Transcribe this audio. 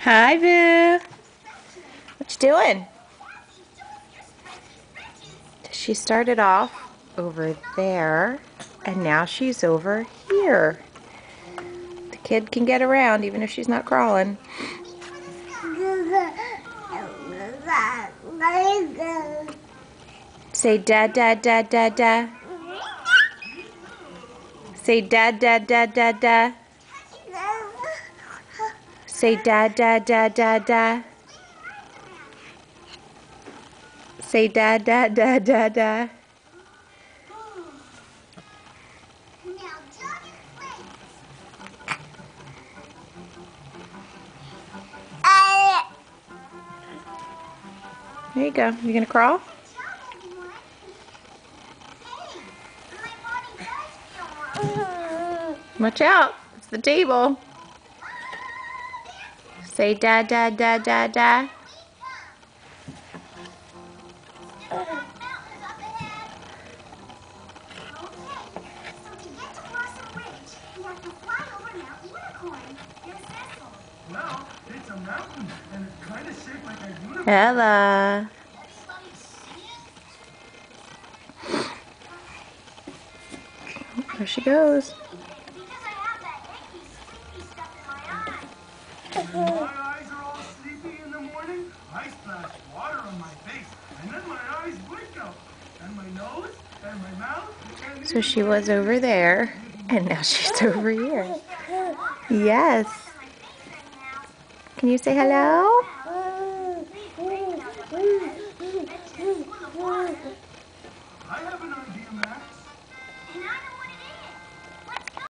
Hi, Boo. What you doing? She started off over there, and now she's over here. The kid can get around even if she's not crawling. Say dad, dad, dad, dad, dad. Say dad, dad, dad, dad, dad. Say dad, dad, dad, dad, dad. Say dad, dad, dad, dad, dad. There you go. You gonna crawl? Watch out. It's the table. Say dad, dad, dad, dad, dad. Well, it's a mountain, and it's kind of shaped like a unicorn. Ella. There she goes. When my eyes are all sleepy in the morning, I splash water on my face, and then my eyes blink out, and my nose, and my mouth, and So she was over there, and now she's over here. Yes. Can you say hello?